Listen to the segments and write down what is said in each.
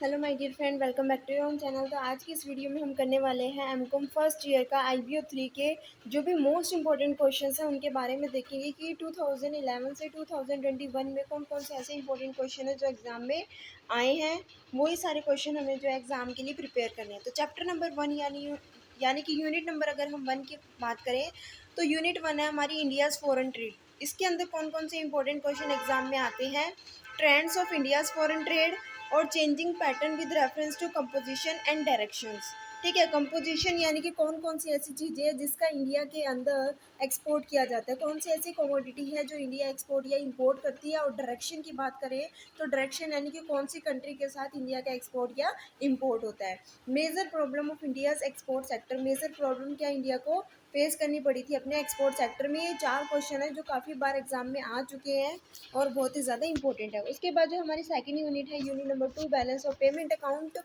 Hello my dear friend, welcome back to your own channel. तो आज की इस वीडियो में हम करने वाले हैं एमकॉम फर्स्ट ईयर का आईबीओ 3 के जो भी मोस्ट इंपॉर्टेंट क्वेश्चंस हैं उनके बारे में देखेंगे कि 2011 से 2021 में कौन कौन से ऐसे इंपॉर्टेंट क्वेश्चन है जो एग्ज़ाम में आए हैं। वही सारे क्वेश्चन हमें जो एग्ज़ाम के लिए प्रिपेयर करने हैं। तो चैप्टर नंबर 1 यानी कि यूनिट नंबर अगर हम 1 की बात करें तो यूनिट 1 है हमारी इंडियाज़ फॉरेन ट्रेड। इसके अंदर कौन कौन से इंपॉर्टेंट क्वेश्चन एग्ज़ाम में आते हैं। Trends of India's foreign trade और changing pattern with reference to composition and directions. ठीक है, कंपोजिशन यानी कि कौन कौन सी ऐसी चीज़ें हैं जिसका इंडिया के अंदर एक्सपोर्ट किया जाता है, कौन सी ऐसी कमोडिटी है जो इंडिया एक्सपोर्ट या इंपोर्ट करती है। और डायरेक्शन की बात करें तो डायरेक्शन यानी कि कौन सी कंट्री के साथ इंडिया का एक्सपोर्ट या इंपोर्ट होता है। Major problem of India's export sector, major problem क्या इंडिया को फेस करनी पड़ी थी अपने एक्सपोर्ट सेक्टर में। ये 4 क्वेश्चन है जो काफ़ी बार एग्जाम में आ चुके हैं और बहुत ही ज़्यादा इंपॉर्टेंट है। उसके बाद जो हमारी सेकंड यूनिट है unit number 2 balance of payment account,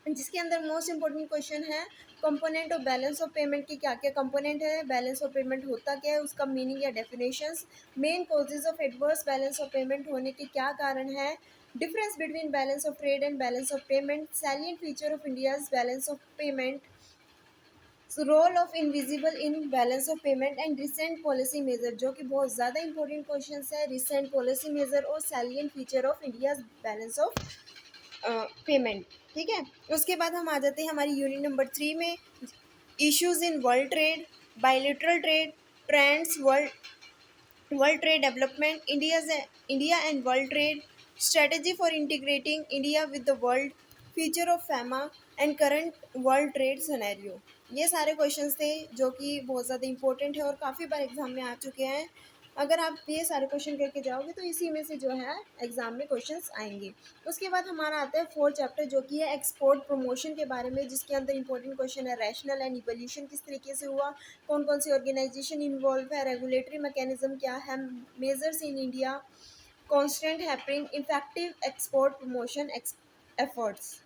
जिसके अंदर मोस्ट इंपॉर्टेंट क्वेश्चन है component of balance of payment के क्या क्या कंपोनेंट है, बैलेंस ऑफ पेमेंट होता क्या है, उसका मीनिंग या definitions, main causes of adverse balance of payment होने के क्या कारण है, difference between balance of trade and balance of payment, salient feature of India's balance of payment, role of invisible in balance of payment and recent policy measure, जो कि बहुत ज़्यादा important question है। रिसेंट पॉलिसी मेजर और salient feature of India balance of payment. ठीक है, उसके बाद हम आ जाते हैं हमारी यूनिट नंबर 3 में, issues in world trade, bilateral trade, trends, world trade development, India and world trade, strategy for integrating India with the world, feature of FEMA and current world trade scenario. ये सारे questions थे जो कि बहुत ज़्यादा important है और काफ़ी बार एग्जाम में आ चुके हैं। अगर आप ये सारे क्वेश्चन करके जाओगे तो इसी में से जो है एग्जाम में क्वेश्चंस आएंगे। उसके बाद हमारा आता है फोर्थ चैप्टर जो कि है एक्सपोर्ट प्रमोशन के बारे में, जिसके अंदर इंपॉर्टेंट क्वेश्चन है रैशनल एंड इवोल्यूशन किस तरीके से हुआ, कौन कौन सी ऑर्गेनाइजेशन इन्वॉल्व है, रेगुलेटरी मैकेनिज्म क्या है, measures in India, constant happening, effective export promotion efforts.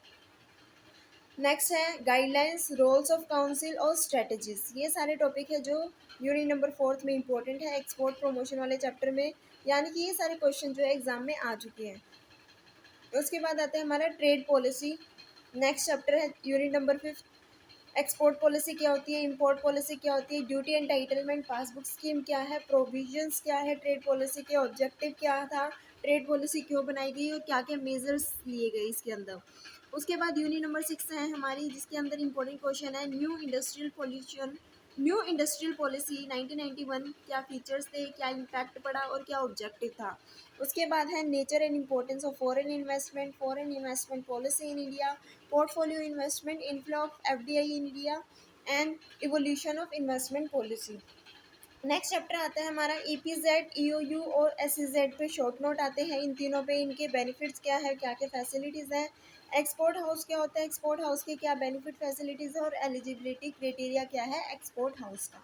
Next है गाइडलाइंस, रोल्स ऑफ काउंसिल और स्ट्रेटजीज। ये सारे टॉपिक है जो यूनिट नंबर 4 में इंपॉर्टेंट है एक्सपोर्ट प्रमोशन वाले चैप्टर में, यानी कि ये सारे क्वेश्चन जो है एग्जाम में आ चुके हैं। उसके बाद आता है हमारा ट्रेड पॉलिसी। नेक्स्ट चैप्टर है यूनिट नंबर 5, एक्सपोर्ट पॉलिसी क्या होती है, इंपोर्ट पॉलिसी क्या होती है, ड्यूटी एंटाइटलमेंट पासबुक स्कीम क्या है, प्रोविजंस क्या है, ट्रेड पॉलिसी के ऑब्जेक्टिव क्या था, ट्रेड पॉलिसी क्यों बनाई गई और क्या क्या मेजर्स लिए गए इसके अंदर। उसके बाद यूनिट नंबर 6 है हमारी, जिसके अंदर इंपॉर्टेंट क्वेश्चन है न्यू इंडस्ट्रियल पॉलिसी 1991, क्या फीचर्स थे, क्या इम्पैक्ट पड़ा और क्या ऑब्जेक्टिव था। उसके बाद है nature and importance of foreign investment policy in India, portfolio investment, inflow of FDI in India and evolution of investment policy. Next chapter आता है हमारा ईपीजेड, ईओयू और एसईजेड पे शॉर्ट नोट आते हैं। इन तीनों पे इनके बेनिफिट्स क्या है, क्या क्या फैसिलिटीज़ हैं, एक्सपोर्ट हाउस क्या होता है, एक्सपोर्ट हाउस के क्या बेनिफिट फैसिलिटीज़ है और एलिजिबिलिटी क्राइटेरिया क्या है एक्सपोर्ट हाउस का।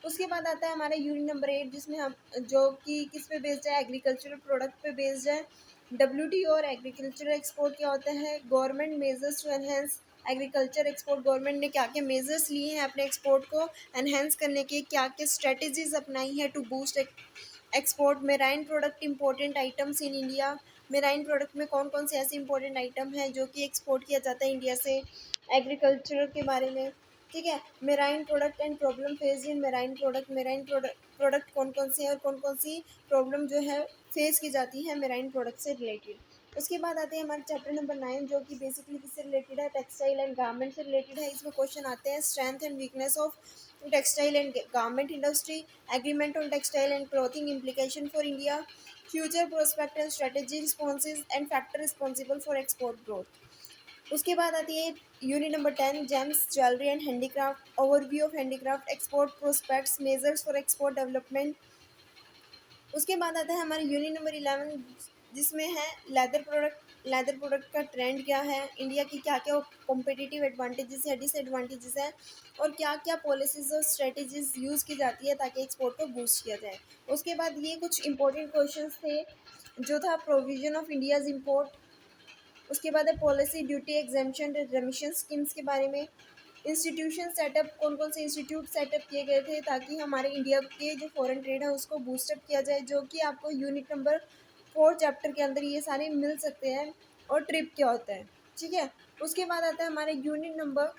उसके बाद आता है हमारा यूनिट नंबर 8, जिसमें हम जो कि किस पे बेस्ड है, एग्रीकल्चरल प्रोडक्ट पे बेस्ड है। डब्ल्यूटीओ और एग्रीकल्चरल एक्सपोर्ट क्या होता है, government measures to enhance agriculture export, government ने क्या क्या मेजर्स लिए हैं अपने एक्सपोर्ट को एनहेंस करने के, क्या क्या स्ट्रेटजीज अपनाई है to boost export. Marine product important items in India, marine product में कौन कौन से ऐसे इंपॉर्टेंट आइटम हैं जो कि एक्सपोर्ट किया जाता है इंडिया से, एग्रीकल्चर के बारे में। ठीक है, marine product and problem face in marine product कौन कौन से हैं और कौन कौन सी प्रॉब्लम जो है फेस की जाती है मेराइन प्रोडक्ट से रिलेटेड। उसके बाद आते हैं हमारे चैप्टर नंबर 9 जो कि बेसिकली किससे रिलेटेड है, टेक्सटाइल एंड गारमेंट से रिलेटेड है। इसमें क्वेश्चन आते हैं strength and weakness of textile and garment industry, agreement on textile and clothing implication for India, future prospect and strategy responses and factor responsible for export growth. उसके बाद आती है unit number 10, James, jewellery and handicraft, overview of handicraft, export prospects, measures for export development. उसके बाद आता है हमारी unit number 11, जिसमें है लेदर प्रोडक्ट का ट्रेंड क्या है, इंडिया की क्या क्या कॉम्पिटिटिव एडवांटेजेस है, डिसएडवांटेजेस है और क्या क्या पॉलिसीज और स्ट्रेटजीज यूज़ की जाती है ताकि एक्सपोर्ट को बूस्ट किया जाए। उसके बाद ये कुछ इंपॉर्टेंट क्वेश्चंस थे जो था प्रोविजन ऑफ इंडियाज इम्पोर्ट। उसके बाद है पॉलिसी, ड्यूटी, एग्जेम्पशन, रेमिशन स्कीम्स के बारे में। इंस्टीट्यूशन सेटअप, कौन कौन से इंस्टीट्यूट सेटअप किए गए थे ताकि हमारे इंडिया के जो फॉरेन ट्रेड है उसको बूस्टअप किया जाए, जो कि आपको यूनिट नंबर 4 चैप्टर के अंदर ये सारे मिल सकते हैं। और ट्रिप क्या होता है, ठीक है। उसके बाद आता है हमारे यूनिट नंबर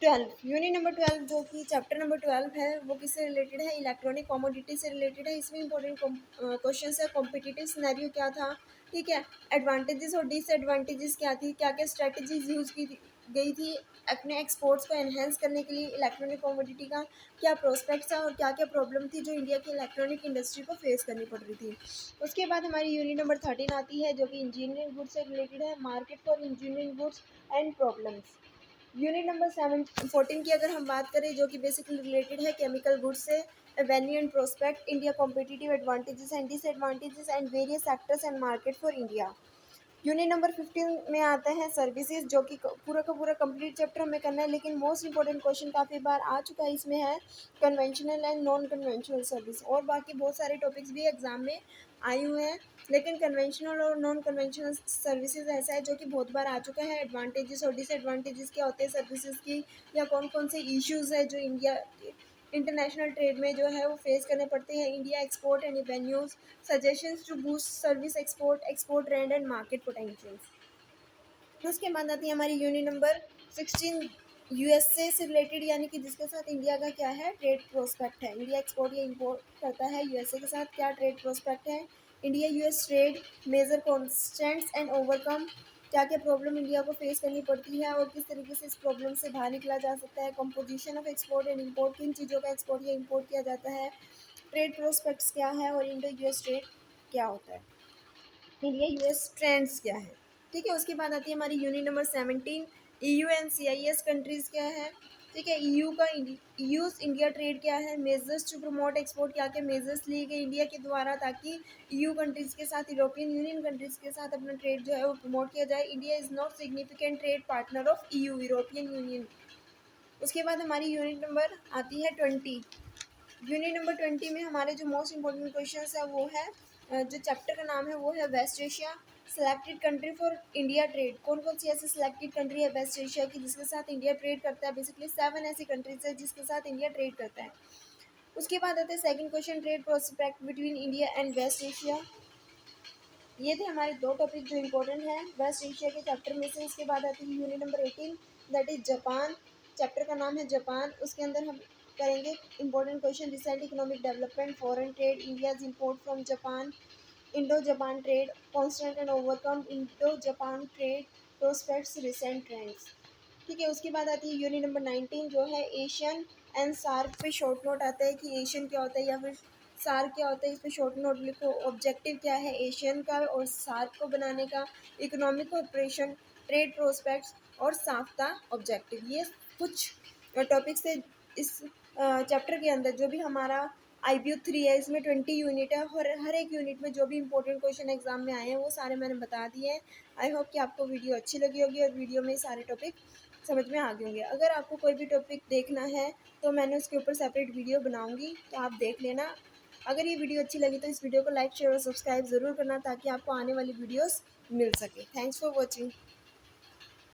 12 जो कि चैप्टर नंबर 12 है, वो किससे रिलेटेड है, इलेक्ट्रॉनिक कमोडिटी से रिलेटेड है। इसमें इंपॉर्टेंट क्वेश्चन है, कॉम्पिटिटिव सिनेरियो क्या था, ठीक है, एडवांटेजेस और डिसएडवांटेजेस क्या थी, क्या क्या स्ट्रेटजीज यूज की गई थी अपने एक्सपोर्ट्स को एनहेंस करने के लिए, इलेक्ट्रॉनिक कमोडिटी का क्या प्रोस्पेक्ट था और क्या क्या प्रॉब्लम थी जो इंडिया की इलेक्ट्रॉनिक इंडस्ट्री को फेस करनी पड़ रही थी। उसके बाद हमारी यूनिट नंबर 13 आती है जो कि इंजीनियरिंग गुड्स से रिलेटेड है, market for engineering goods and problems. Unit number 14 की अगर हम बात करें, जो कि बेसिकली रिलेटेड है केमिकल गुड्स से, Avenue and prospect, India competitive advantages and disadvantages and various sectors and market for India. Unit number 15 में आता है सर्विसेज, जो कि पूरा का पूरा कंप्लीट चैप्टर हमें करना है, लेकिन मोस्ट इंपॉर्टेंट क्वेश्चन काफ़ी बार आ चुका है इसमें है conventional and non conventional service, और बाकी बहुत सारे टॉपिक्स भी एग्जाम में आए हुए हैं, लेकिन कन्वेंशनल और नॉन कन्वेंशनल सर्विसेज ऐसा है जो कि बहुत बार आ चुका है। एडवांटेजेस और डिसएडवांटेजेस क्या होते हैं सर्विसेज की, या कौन कौन से इश्यूज है जो इंडिया इंटरनेशनल ट्रेड में जो है वो फेस करने पड़ते हैं, India export and venues, suggestions to boost service export, export trend and market potentials. उसके बाद आती है हमारी यूनिट नंबर 16, यूएसए से रिलेटेड, यानी कि जिसके साथ इंडिया का क्या है ट्रेड प्रोस्पेक्ट है, इंडिया एक्सपोर्ट या इंपोर्ट करता है यूएसए के साथ, क्या ट्रेड प्रोस्पेक्ट है, India US trade major constants and overcome, क्या क्या प्रॉब्लम इंडिया को फेस करनी पड़ती है और किस तरीके से इस प्रॉब्लम से बाहर निकला जा सकता है, composition of export and import, किन चीज़ों का एक्सपोर्ट या इंपोर्ट किया जाता है, ट्रेड प्रोस्पेक्ट्स क्या है और इंडो यूएस ट्रेड क्या होता है, इंडिया यूएस ट्रेंड्स क्या है, ठीक है। उसके बाद आती है हमारी unit number 17, EU and CIS countries क्या है, ठीक है, ईयू का ईयूज इंडिया ट्रेड क्या है, मेजर्स टू प्रमोट एक्सपोर्ट, क्या क्या मेजर्स लिए गए इंडिया के द्वारा ताकि ईयू कंट्रीज के साथ, यूरोपियन यूनियन कंट्रीज के साथ अपना ट्रेड जो है वो प्रमोट किया जाए, India is not significant trade partner of EU, European union. उसके बाद हमारी यूनिट नंबर आती है 20, यूनिट नंबर 20 में हमारे जो मोस्ट इंपॉर्टेंट क्वेश्चन है वो है जो चैप्टर का नाम है वो है West Asia, selected country for India trade, कौन कौन सी ऐसी सिलेक्टेड कंट्री है वेस्ट एशिया की जिसके साथ इंडिया ट्रेड करता है, बेसिकली 7 ऐसी कंट्रीज है जिसके साथ इंडिया ट्रेड करता है। उसके बाद आते हैं second question, trade prospect between India and West Asia. ये थे हमारे दो टॉपिक जो इंपॉर्टेंट हैं वेस्ट एशिया के चैप्टर में से। उसके बाद आती है unit number 18, that is Japan, chapter का नाम है जापान। उसके अंदर हम करेंगे important question, recent economic development, foreign trade, India's import from Japan, Indo Japan trade, constant and overcome, Indo Japan trade prospects, recent trends, ठीक है। उसके बाद आती है यूनिट नंबर 19 जो है एशियन एंड सार्क पे शॉर्ट नोट आता है कि एशियन क्या होता है या फिर सार्क क्या होता है, इस पे शॉर्ट नोट लिखो, ऑब्जेक्टिव क्या है एशियन का और सार्क को बनाने का, इकोनॉमिक कोऑपरेशन, ट्रेड प्रोस्पेक्ट्स और साफ्ता ऑब्जेक्टिव, ये कुछ टॉपिक्स है इस चैप्टर के अंदर। जो भी हमारा IBO 3 है इसमें 20 यूनिट है और हर एक यूनिट में जो भी इंपॉर्टेंट क्वेश्चन एग्जाम में आए हैं वो सारे मैंने बता दिए हैं। आई होप कि आपको वीडियो अच्छी लगी होगी और वीडियो में सारे टॉपिक समझ में आ गए होंगे। अगर आपको कोई भी टॉपिक देखना है तो मैंने उसके ऊपर सेपरेट वीडियो बनाऊंगी, तो आप देख लेना। अगर ये वीडियो अच्छी लगी तो इस वीडियो को लाइक शेयर और सब्सक्राइब ज़रूर करना ताकि आपको आने वाली वीडियोस मिल सके। Thanks for watching.